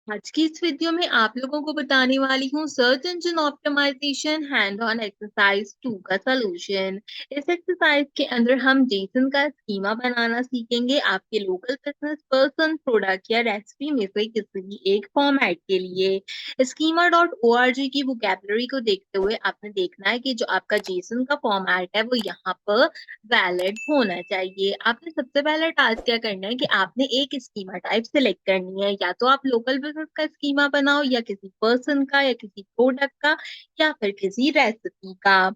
आज की इस वीडियो में आप लोगों को बताने वाली हूँ search engine optimisation hand on exercise 2 का सलूशन। इस एक्सरसाइज के अंदर हम जेसन का स्कीमा बनाना सीखेंगे आपके लोकल बिजनेस पर्सन प्रोडक्ट या रेसिपी में से किसी भी एक फॉर्मेट के लिए। Schema dot O R G की वोकैबुलरी को देखते हुए आपने देखना है कि जो आपका जेसन का फॉर्मेट है वो यहाँ पर वैलिड होना चाहिए। आपने सबसे पहला टास्क क्या करना है कि आपने एक स्कीमा टाइप सिलेक्ट करनी है, या तो आप लोकल बिजनेस का स्कीमा बनाओ या किसी पर्सन का या किसी प्रोडक्ट का या फिर किसी रेसिपी का।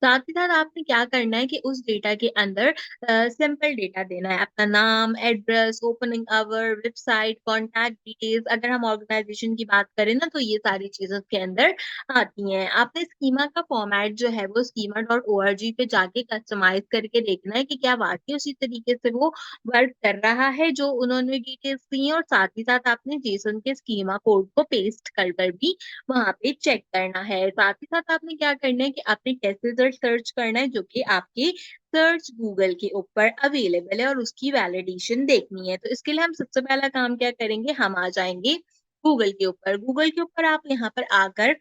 साथ ही साथ आपने क्या करना है कि उस डेटा के अंदर सिंपल डेटा देना है, अपना नाम, address, opening hour, website, contact details. अगर हम ऑर्गेनाइजेशन की बात करें ना तो ये सारी चीजें उसके अंदर आती हैं। आपने स्कीमा का फॉर्मेट जो है वो schema dot O R G पे जाके कस्टमाइज करके देखना है कि क्या वाकई उसी तरीके से वो वर्क कर रहा है जो उन्होंने डिटेल्स दी है, और साथ ही साथ आपने जेसन के स्कीमा कोड को पेस्ट कर कर भी वहां पे चेक करना है। साथ ही साथ आपने क्या करना है कि आपने टेस्ट रिजल्ट सर्च करना है जो कि आपके सर्च गूगल के ऊपर अवेलेबल है और उसकी वैलिडेशन देखनी है। तो इसके लिए हम सबसे पहला काम क्या करेंगे, हम आ जाएंगे गूगल के ऊपर। गूगल के ऊपर आप यहाँ पर आकर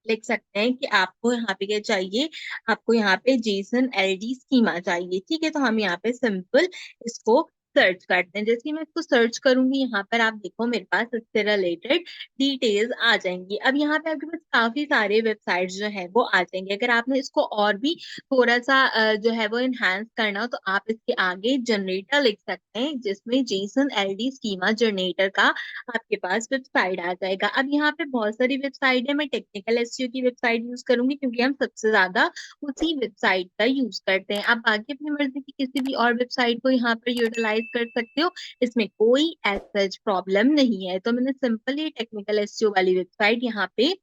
लिख सकते हैं कि आपको यहाँ पे क्या चाहिए, आपको यहाँ पे जेसन एलडी स्कीमा चाहिए। ठीक है, तो हम यहाँ पे सिंपल इसको सर्च करते हैं। जैसे ही मैं इसको सर्च करूंगी यहाँ पर आप देखो मेरे पास इससे रिलेटेड डिटेल्स आ जाएंगी। अब यहाँ पे आपके पास काफी सारे वेबसाइट्स जो है वो आ जाएंगे। अगर आपने इसको और भी थोड़ा सा जो है वो इनहेंस करना हो तो आप इसके आगे जनरेटर लिख सकते हैं, जिसमें जेसन एलडी स्कीमा जनरेटर का आपके पास वेबसाइट आ जाएगा। अब यहाँ पे बहुत सारी वेबसाइट है, मैं टेक्निकल एसईओ की वेबसाइट यूज करूंगी क्योंकि हम सबसे ज्यादा उसी वेबसाइट का यूज करते हैं। आप बाकी अपनी मर्जी की किसी भी और वेबसाइट को यहाँ पर यूटिलाइज कर सकते हो, इसमें कोई एज सच प्रॉब्लम नहीं है। तो मैंने सिंपली टेक्निकल एसईओ वाली वेबसाइट यहाँ पे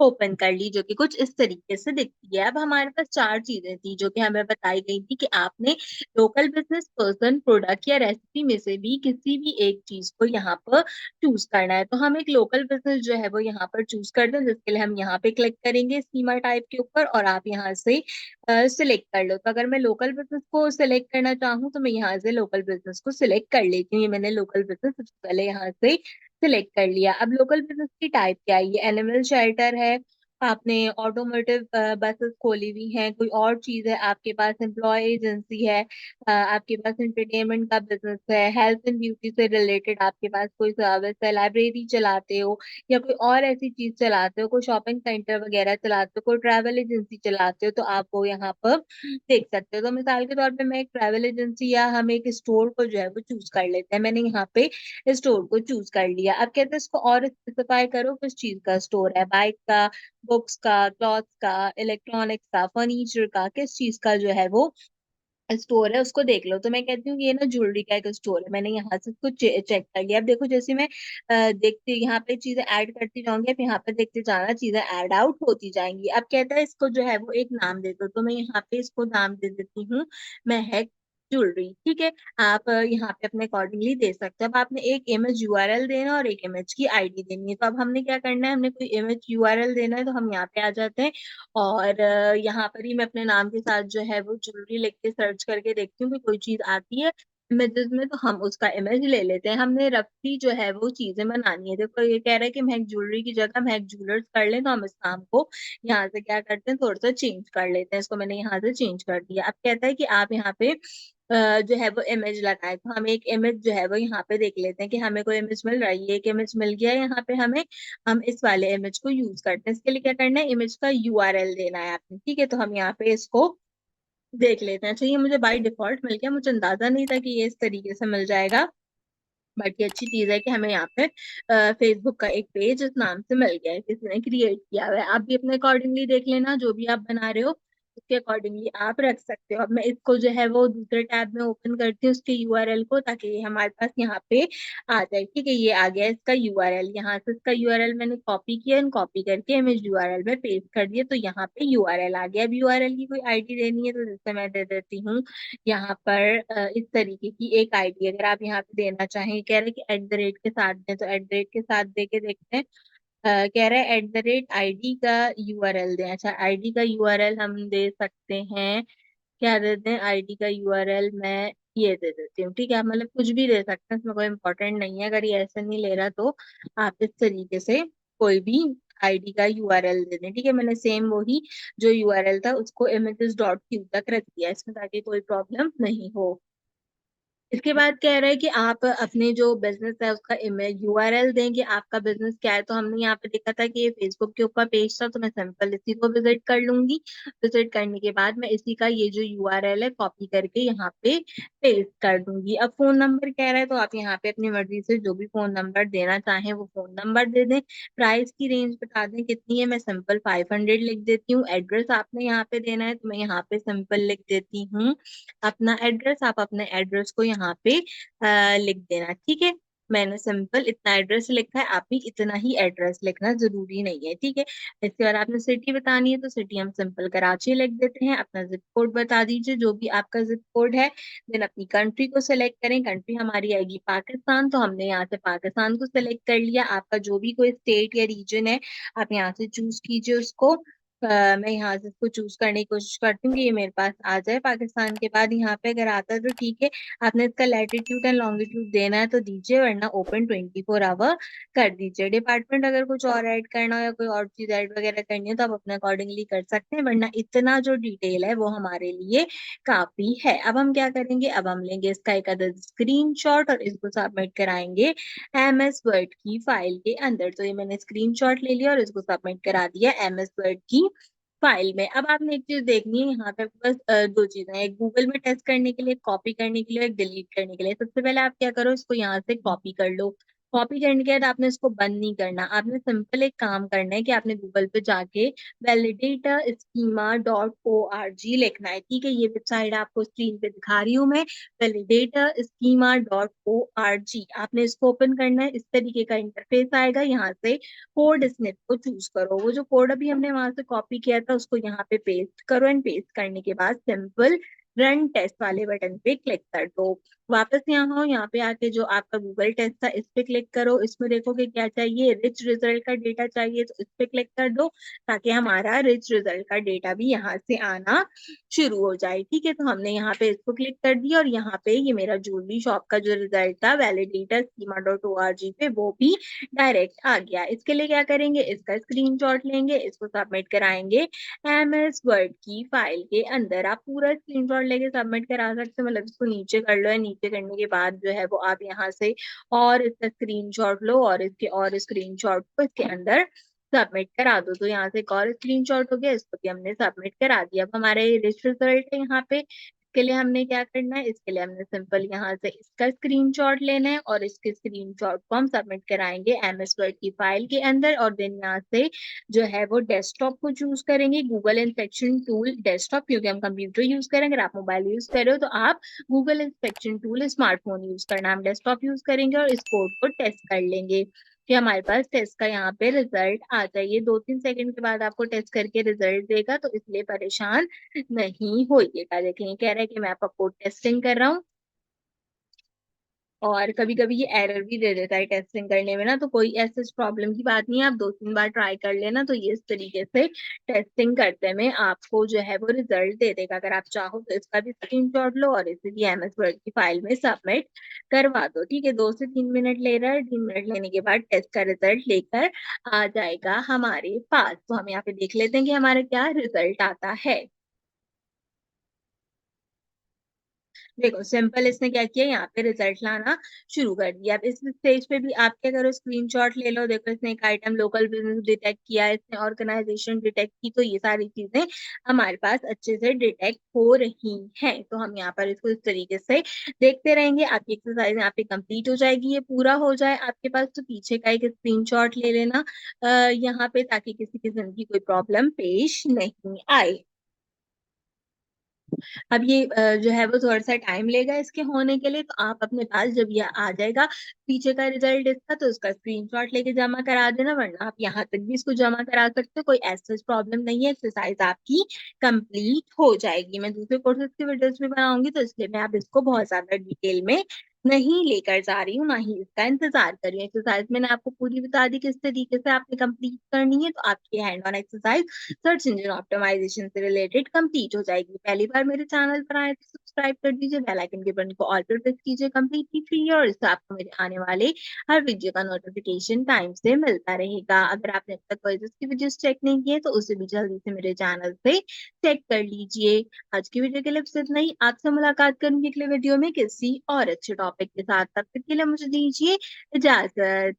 ओपन कर ली जो कि कुछ इस तरीके से दिखती है। अब हमारे पास चार चीजें थी जो कि हमें बताई गई थी कि आपने लोकल बिजनेस पर्सन प्रोडक्ट या रेसिपी में से भी किसी भी एक चीज को यहाँ पर चूज करना है। तो हम एक लोकल बिजनेस जो है वो यहाँ पर चूज कर दें, जिसके लिए हम यहाँ पे क्लिक करेंगे स्कीमा टाइप के ऊपर और आप यहाँ से सिलेक्ट कर लो। तो अगर मैं लोकल बिजनेस को सिलेक्ट करना चाहूँ तो मैं यहाँ से लोकल बिजनेस को सिलेक्ट कर लेती हूँ। ये मैंने लोकल बिजनेस सबसे पहले यहाँ से सिलेक्ट कर लिया। अब लोकल बिजनेस की टाइप क्या है, ये एनिमल शेल्टर है, आपने ऑटोमोटिव बसेस खोली हुई हैं, कोई और चीज है, आपके पास एम्प्लॉय एजेंसी है, आपके पास एंटरटेनमेंट का बिजनेस है, हेल्थ एंड ब्यूटी से रिलेटेड आपके पास कोई सर्विस है, लाइब्रेरी चलाते हो या कोई और ऐसी चीज चलाते हो, कोई शॉपिंग सेंटर वगैरह चलाते हो, कोई ट्रैवल एजेंसी चलाते हो, तो आप वो यहाँ पर देख सकते हो। तो मिसाल के तौर पे मैं एक ट्रैवल एजेंसी या हम एक स्टोर को जो है वो चूज कर लेते हैं। मैंने यहाँ पे स्टोर को चूज कर लिया। अब कहते हैं इसको और स्पेसिफाई करो किस चीज का स्टोर है, बाइक का, बुक्स का, क्लॉथ्स का, इलेक्ट्रॉनिक्स का, फर्नीचर का, किस चीज का जो है वो स्टोर है उसको देख लो। तो मैं कहती हूँ ये ना ज्वेलरी का एक स्टोर है। मैंने यहाँ से कुछ चेक कर लिया। अब देखो जैसे मैं देखती यहाँ पे चीजें ऐड करती जाऊंगी, अब यहाँ पे देखते जाना चीजें ऐड आउट होती जाएंगी। अब कहता है इसको जो है वो एक नाम दे दो, तो मैं यहाँ पे इसको नाम दे देती हूँ महक ज्वेलरी। ठीक है, आप यहाँ पे अपने अकॉर्डिंगली दे सकते हो। अब आपने एक इमेज यूआरएल देना और एक इमेज की आईडी देनी है। तो अब हमने क्या करना है, हमने कोई इमेज यूआरएल देना है तो हम यहाँ पे आ जाते हैं और यहाँ पर ही मैं अपने नाम के साथ जो है वो ज्वेलरी लिख के सर्च करके देखती हूँ कि कोई चीज आती है इमेजेस में, तो हम उसका इमेज ले लेते हैं। हमने रफली जो है वो चीजें बनानी है। देखो ये कह रहा है कि महक ज्वेलरी की जगह महक ज्वेलर्स कर लें, तो हम इस नाम को यहाँ से क्या करते हैं, थोड़ा सा चेंज कर लेते हैं। इसको मैंने यहाँ से चेंज कर दिया। अब कहता है कि आप यहाँ पे जो है वो इमेज लगाए, तो हम एक इमेज जो है वो यहाँ पे देख लेते हैं कि हमें कोई इमेज मिल रही है। एक इमेज मिल गया है यहाँ पे हमें, हम इस वाले इमेज को यूज करते हैं। इसके लिए क्या करना है, इमेज का यूआरएल देना है आपने। ठीक है, तो हम यहाँ पे इसको देख लेते हैं। अच्छा, ये मुझे बाय डिफॉल्ट मिल गया, मुझे अंदाजा नहीं था कि ये इस तरीके से मिल जाएगा। बट ये अच्छी चीज है कि हमें यहाँ पे फेसबुक का एक पेज इस नाम से मिल गया है, किसी ने क्रिएट किया हुआ है। आप भी अपने अकॉर्डिंगली देख लेना, जो भी आप बना रहे हो उसके अकॉर्डिंगली आप रख सकते हो। अब मैं इसको जो है वो दूसरे टैब में ओपन करती हूँ उसके यूआरएल को, ताकि ये हमारे पास यहाँ पे आ जाए। ठीक है, ये आ गया इसका यूआरएल। यहाँ से इसका यूआरएल मैंने कॉपी किया, कॉपी करके इमेज यूआरएल में पेस्ट कर दिया, तो यहाँ पे यूआरएल आ गया। अब यूआरएल की कोई आईडी देनी है तो जैसे मैं दे देती हूँ यहाँ पर इस तरीके की एक आईडी। अगर आप यहाँ पे देना चाहें, कह रहे हैं कि एट द रेट के साथ दें, तो एट द रेट के साथ दे के देखते हैं। कह रहे हैं एट द रेट आईडी का यूआरएल दें। अच्छा, आईडी का यूआरएल हम दे सकते हैं क्या देते हैं, आईडी का यूआरएल मैं ये दे देती हूँ, ठीक है। आप मतलब कुछ भी दे सकते हैं, इसमें कोई इम्पोर्टेंट नहीं है। अगर ये ऐसे नहीं ले रहा तो आप इस तरीके से कोई भी आईडी का यूआरएल दे दें, ठीक है। मैंने सेम वही जो यूआरएल था उसको images.q तक रख दिया इसमें, ताकि कोई प्रॉब्लम नहीं हो। इसके बाद कह रहा है कि आप अपने जो बिजनेस है उसका इमेज यूआरएल दें कि आपका बिजनेस क्या है। तो हमने यहाँ पे देखा था कि ये फेसबुक के ऊपर पेज था, तो मैं सिंपल इसी को विजिट कर लूंगी। विजिट करने के बाद मैं इसी का ये जो यूआरएल है कॉपी करके यहाँ पे पेस्ट कर दूंगी। अब फोन नंबर कह रहा है, तो आप यहाँ पे अपनी मर्जी से जो भी फोन नंबर देना चाहें वो फोन नंबर दे दें। प्राइस की रेंज बता दें कितनी है, मैं सिंपल 500 लिख देती हूँ। एड्रेस आपने यहाँ पे देना है, तो मैं यहाँ पे सिंपल लिख देती हूँ अपना एड्रेस। आप अपने एड्रेस को यहाँ पे लिख देना, ठीक है। मैंने सिंपल इतना एड्रेस लिखा है, आप भी इतना ही एड्रेस लिखना, जरूरी नहीं है, ठीक है। इसके बाद आपने सिटी बतानी है, तो सिटी हम सिंपल कराची लिख देते हैं। अपना जिप कोड बता दीजिए, जो भी आपका जिप कोड है। देन अपनी कंट्री को सिलेक्ट करें, कंट्री हमारी आएगी पाकिस्तान, तो हमने यहाँ से पाकिस्तान को सिलेक्ट कर लिया। आपका जो भी कोई स्टेट या रीजन है आप यहाँ से चूज कीजिए उसको। मैं यहाँ से इसको चूज करने की कोशिश करती हूँ कि ये मेरे पास आ जाए। पाकिस्तान के बाद यहाँ पे अगर आता है तो ठीक है। आपने इसका लैटिट्यूड एंड लॉन्गिट्यूड देना है तो दीजिए, वरना ओपन 24 आवर कर दीजिए। डिपार्टमेंट अगर कुछ और ऐड करना हो या कोई और चीज ऐड वगैरह करनी हो तो आप अपने अकॉर्डिंगली कर सकते हैं, वरना इतना जो डिटेल है वो हमारे लिए काफी है। अब हम क्या करेंगे, अब हम लेंगे इसका एक अदर स्क्रीनशॉट और इसको सबमिट कराएंगे एमएस वर्ड की फाइल के अंदर। तो ये मैंने स्क्रीनशॉट ले लिया और इसको सबमिट करा दिया एमएस वर्ड की फाइल में। अब आपने एक चीज देखनी है, यहाँ पे बस दो चीजें हैं, एक गूगल में टेस्ट करने के लिए, कॉपी करने के लिए, एक डिलीट करने के लिए। सबसे पहले आप क्या करो, इसको यहाँ से कॉपी कर लो। कॉपी करने के बाद आपने इसको बंद नहीं करना, आपने सिंपल एक काम करना है कि आपने गूगल पे जाके validatorschema.org लिखना है, ठीक है। ये वेबसाइट आपको स्क्रीन पे दिखा रही हूँ मैं, validatorschema.org। आपने इसको ओपन करना है, इस तरीके का इंटरफेस आएगा। यहाँ से कोड स्निप को चूज करो, वो जो कोड अभी हमने वहां से कॉपी किया था उसको यहाँ पे पेस्ट करो, एंड पेस्ट करने के बाद सिंपल रन टेस्ट वाले बटन पे क्लिक कर दो। वापस यहाँ हो, यहाँ पे आके जो आपका गूगल टेस्ट था इस पे क्लिक करो। इसमें देखोगे क्या चाहिए, रिच रिजल्ट का डेटा चाहिए, तो इस पे क्लिक कर दो ताकि हमारा रिच रिजल्ट का डेटा भी यहाँ से आना शुरू हो जाए, ठीक है। तो हमने यहाँ पे इसको क्लिक कर दिया और यहाँ पे ये मेरा ज्वेलरी शॉप का जो रिजल्ट था वैलिडेटर स्कीमा.org पे वो भी डायरेक्ट आ गया। इसके लिए क्या करेंगे, इसका स्क्रीनशॉट लेंगे, इसको सबमिट कराएंगे एमएस वर्ड की फाइल के अंदर। आप पूरा स्क्रीनशॉट लेके सबमिट करा सकते हो, मतलब इसको नीचे कर लो, नीचे करने के बाद जो है वो आप यहाँ से और इसका स्क्रीनशॉट लो और इसके और स्क्रीनशॉट को इसके अंदर सबमिट करा दो। तो यहाँ से एक और स्क्रीनशॉट हो गया, इसको भी हमने सबमिट करा दिया। अब हमारे रिच रिजल्ट है यहाँ पे। इसके लिए हमने क्या करना है, इसके लिए हमने सिंपल यहाँ से इसका स्क्रीनशॉट लेना है और इसके स्क्रीनशॉट को हम सबमिट कराएंगे एमएस वर्ड की फाइल के अंदर। और देन यहाँ से जो है वो डेस्कटॉप को चूज करेंगे, गूगल इंस्पेक्शन टूल डेस्कटॉप, क्योंकि हम कंप्यूटर यूज करेंगे। अगर आप मोबाइल यूज कर रहे हो तो आप Google inspection tool smartphone use करना, हम डेस्कटॉप यूज करेंगे और इस कोड को टेस्ट कर लेंगे कि हमारे पास टेस्ट का यहाँ पे रिजल्ट आ जाइए। 2-3 सेकंड के बाद आपको टेस्ट करके रिजल्ट देगा, तो इसलिए परेशान नहीं होइएगा। देखें कह रहा है कि मैं आपका कोड टेस्टिंग कर रहा हूँ, और कभी कभी ये एरर भी दे देता है टेस्टिंग करने में ना, तो कोई ऐसे प्रॉब्लम की बात नहीं है। आप 2-3 बार ट्राई कर लेना, तो ये इस तरीके से टेस्टिंग करते में आपको जो है वो रिजल्ट दे देगा। अगर आप चाहो तो इसका भी स्क्रीनशॉट लो और इसे भी एमएस वर्ड की फाइल में सबमिट करवा दो, ठीक है। 2 से 3 मिनट ले रहा है, 3 मिनट लेने के बाद टेस्ट का रिजल्ट लेकर आ जाएगा हमारे पास। तो हम यहाँ पे देख लेते हैं कि हमारा क्या रिजल्ट आता है। देखो सिंपल इसने क्या किया, यहाँ पे रिजल्ट लाना शुरू कर दिया। अब इस स्टेज पे भी आप क्या करो, स्क्रीनशॉट ले लो। देखो इसने एक आइटम लोकल बिजनेस डिटेक्ट किया, इसने ऑर्गेनाइजेशन डिटेक्ट की, तो ये सारी चीजें हमारे पास अच्छे से डिटेक्ट हो रही हैं। तो हम यहाँ पर इसको इस तरीके से देखते रहेंगे। आपकी एक्सरसाइज यहाँ पे कंप्लीट हो जाएगी। ये पूरा हो जाए आपके पास तो पीछे का एक स्क्रीनशॉट ले लेना यहाँ पे, ताकि किसी किस्म की कोई प्रॉब्लम पेश नहीं आए। अब ये जो है वो थोड़ा सा टाइम लेगा इसके होने के लिए, तो आप अपने पास जब ये आ जाएगा पीछे का रिजल्ट इसका, तो उसका स्क्रीनशॉट लेके जमा करा देना, वरना आप यहाँ तक भी इसको जमा करा सकते हो, कोई ऐसा प्रॉब्लम नहीं है। एक्सरसाइज आपकी कंप्लीट हो जाएगी। मैं दूसरे कोर्सेज की वीडियोस भी बनाऊंगी, तो इसलिए मैं आप इसको बहुत ज्यादा डिटेल में नहीं लेकर जा रही हूँ, ना ही इसका इंतज़ार कर रही हूँ। एक्सरसाइज़ मैंने आपको पूरी बता दी किस तरीके से आपने कंप्लीट करनी है, तो आपकी hand on exercise search engine optimisation से रिलेटेड कंप्लीट हो जाएगी। पहली बार मेरे चैनल पर आए तो सब्सक्राइब कर दीजिए, बेल आइकन के बटन को ऑल पर प्रेस कीजिए, कंप्लीटली फ्री है और इससे आपको मेरे आने वाले हर वीडियो का नोटिफ़िकेशन टाइम से मिलता रहेगा। अगर आपने अब तक वर्जस की वीडियोज़ चेक नहीं किए, तो उसे भी जल्दी से मेरे चैनल पे चेक कर लीजिए। आज की वीडियो के लिए बस इतना ही। आपसे मुलाकात करूँगी अगले वीडियो में किसी और अच्छे टॉपिक के साथ। तब तक के लिए मुझे दीजिए इजाज़त।